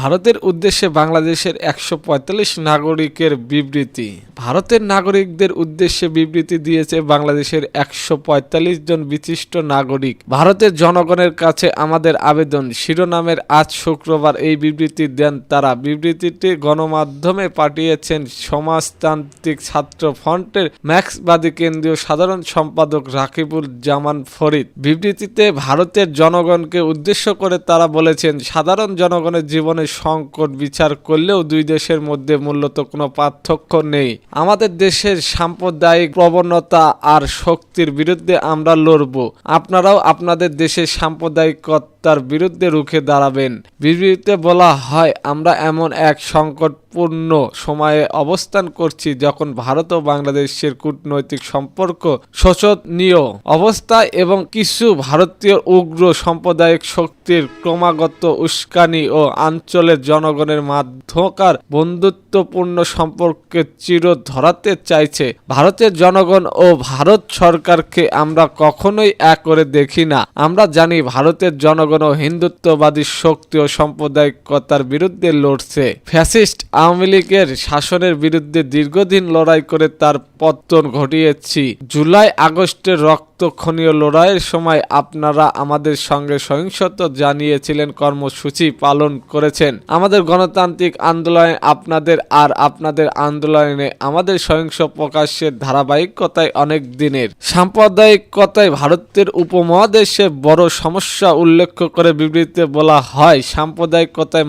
ভারতের উদ্দেশ্যে বাংলাদেশের ১৪৫ নাগরিকের বিবৃতি। ভারতের নাগরিকদের উদ্দেশ্যে বিবৃতি দিয়েছে বাংলাদেশের ১৪৫ জন বিশিষ্ট নাগরিক। ভারতের জনগণের কাছে আমাদের আবেদন শিরোনামের আজ শুক্রবার এই বিবৃতি দেন তারা। বিবৃতিটি গণমাধ্যমে পাঠিয়েছেন সমাজতান্ত্রিক ছাত্র ফ্রন্টের ম্যাক্সবাদী কেন্দ্রীয় সাধারণ সম্পাদক রাকিবুল জামান ফরিদ। বিবৃতিতে ভারতের জনগণকে উদ্দেশ্য করে তারা বলেছেন, সাধারণ জনগণের জীবনে সংকট বিচার করলেও দুই দেশের মধ্যে মূলত কোনো পার্থক্য নেই। আমাদের দেশের সাম্প্রদায়িক প্রবণতা আর শক্তির বিরুদ্ধে আমরা লড়ব। আপনারাও আপনাদের দেশের সাম্প্রদায়িকতার বিরুদ্ধে রুখে দাঁড়াবেন। বিবৃতিতে বলা হয়, আমরা এমন এক সংকটপূর্ণ সময়ে অবস্থান করছি যখন ভারত ও বাংলাদেশের কূটনৈতিক সম্পর্ক শোচনীয় অবস্থায় এবং কিছু ভারতীয় উগ্র সাম্প্রদায়িক শক্তির ক্রমাগত উস্কানি ও অঞ্চলের জনগণের মধ্যকার বন্ধুত্বপূর্ণ সম্পর্কে চির ধরাতে চাইছে। ভারতের জনগণ ও ভারত সরকারকে আমরা কখনোই এক করে দেখি না। আমরা জানি ভারতের জনগণ ও হিন্দুত্ববাদী শক্তি ও সাম্প্রদায়িকতার বিরুদ্ধে লড়ছে। ফ্যাসিস্ট আওয়ামী লীগের শাসনের বিরুদ্ধে দীর্ঘদিন লড়াই করে তার পতন ঘটিয়েছি। জুলাই আগস্টের রক্তক্ষয়ী লড়াইয়ের সময় আপনারা আমাদের সঙ্গে সহিংসতা জানিয়েছিলেন, কর্মসূচি পালন করেছেন। আমাদের গণতান্ত্রিক আন্দোলনে আপনাদের আন্দোলনে আমাদের সহিংস প্রকাশের ধারাবাহিকতায় অনেক দিনের সাম্প্রদায়িকতায় ভারতের উপমহাদেশে বড় সমস্যা উল্লেখ করে বিবৃতিতে বলা হয়, সাম্প্রদায়িকতায়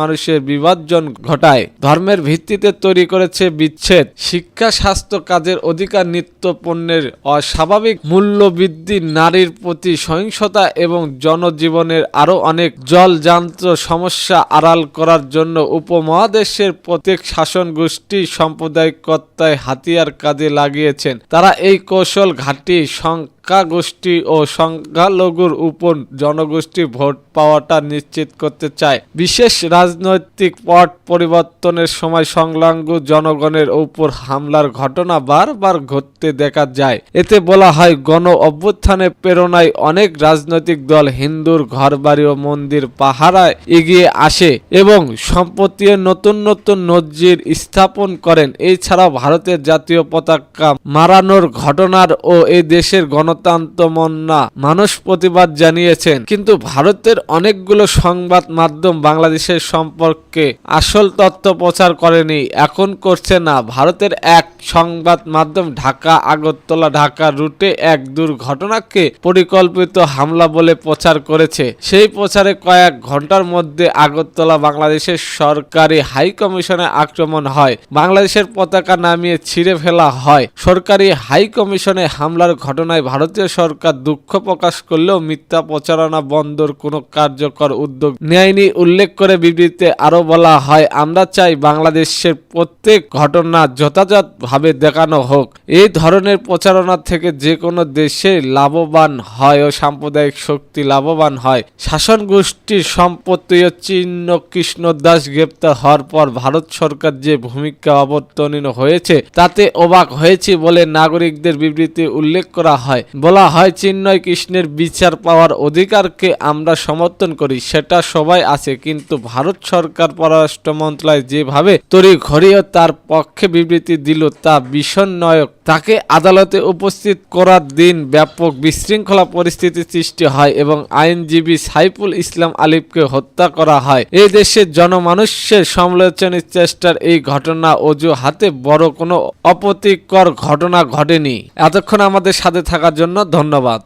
মানুষের বিভাজন ঘটায়, ধর্মের ভিত্তিতে তৈরি করেছে বিচ্ছেদ, শিক্ষা স্বাস্থ্য কাজের অধিকার নিত্য পণ্যের অস্বাভাবিক মূল্য বৃদ্ধি, নারীর প্রতি সহিংসতা এবং জনজীবনের আরও অনেক জলযান্ত্র সমস্যা আড়াল করার জন্য উপমহাদেশের প্রত্যেক শাসন গোষ্ঠী সাম্প্রদায়িকতায় হাতিয়ার কাজে লাগিয়েছেন। তারা এই কৌশল ঘাঁটি গোষ্ঠী ও সংখ্যালঘুর উপর জনগোষ্ঠী ভোট পাওয়াটা নিশ্চিত করতে চায়। বিশেষ রাজনৈতিক পট পরিবর্তনের সময় সংখ্যালঘু জনগণের উপর হামলার ঘটনা বারবার ঘটতে দেখা যায়। এতে বলা হয়, গণ অভ্যুত্থানের প্রেরণায় অনেক রাজনৈতিক দল হিন্দুর ঘরবাড়ি ও মন্দির পাহারায় এগিয়ে আসে এবং সম্প্রতি নতুন নজির স্থাপন করেন। এছাড়াও ভারতের জাতীয় পতাকা মারানোর ঘটনার ও এই দেশের গণতন্ত্রমনা মানুষ প্রতিবাদ জানিয়েছেন। কিন্তু ভারতের অনেকগুলো সংবাদ মাধ্যম বাংলাদেশের সম্পর্কে আসল তথ্য প্রচার করেনি, এখন করছে না। ভারতের এক সংবাদ মাধ্যম ঢাকা রুটে এক দুর্ঘটনাকে পরিকল্পিত হামলা বলে প্রচার করেছে। সেই প্রচারে কয়েক ঘন্টার মধ্যে আগরতলা বাংলাদেশের সরকারি হাই কমিশনে আক্রমণ হয়, বাংলাদেশের পতাকা নামিয়ে ছিঁড়ে ফেলা হয়। সরকারি হাই কমিশনে হামলার ঘটনায় ভারতীয় সরকার দুঃখ প্রকাশ করলেও মিথ্যা প্রচারণা বন্ধর কোনো কার্যকর উদ্যোগ নেয়নি উল্লেখ করে বিবৃতিতে আরও বলা হয়, আমরা চাই বাংলাদেশের প্রত্যেক ঘটনা যথাযথভাবে দেখানো হোক। এই ধরনের প্রচারণা থেকে যে কোনো দেশে লাভবান হয় ও সাম্প্রদায়িক শক্তি লাভবান হয়। শাসন গোষ্ঠীর সম্পত্তিও চিহ্ন কৃষ্ণ দাস গ্রেপ্তার হওয়ার পর ভারত সরকার যে ভূমিকা অবতীর্ণ হয়েছে তাতে অবাক হয়েছি বলে নাগরিকদের বিবৃতি উল্লেখ করা হয়। বলা হয়, চিন্ময় কৃষ্ণের বিচার পাওয়ার অধিকারকে আমরা সমর্থন করি, সেটা সবাই আছে, কিন্তু ভারত সরকার পররাষ্ট্র মন্ত্রণালয় যেভাবে তড়িঘড়িয়ে তার পক্ষে বিবৃতি দিল তা বিষণ্ণদায়ক। তাকে আদালতে উপস্থিত করার দিন ব্যাপক বিশৃঙ্খলা পরিস্থিতি সৃষ্টি হয় এবং আইনজীবী সাইফুল ইসলাম আলিফকে হত্যা করা হয়। এই দেশের জনমানুষের সমালোচনার চেষ্টার এই ঘটনা অজুহাতে বড় কোনো অপ্রীতিকর ঘটনা ঘটেনি। এতক্ষণ আমাদের সাথে থাকার জন্য ধন্যবাদ।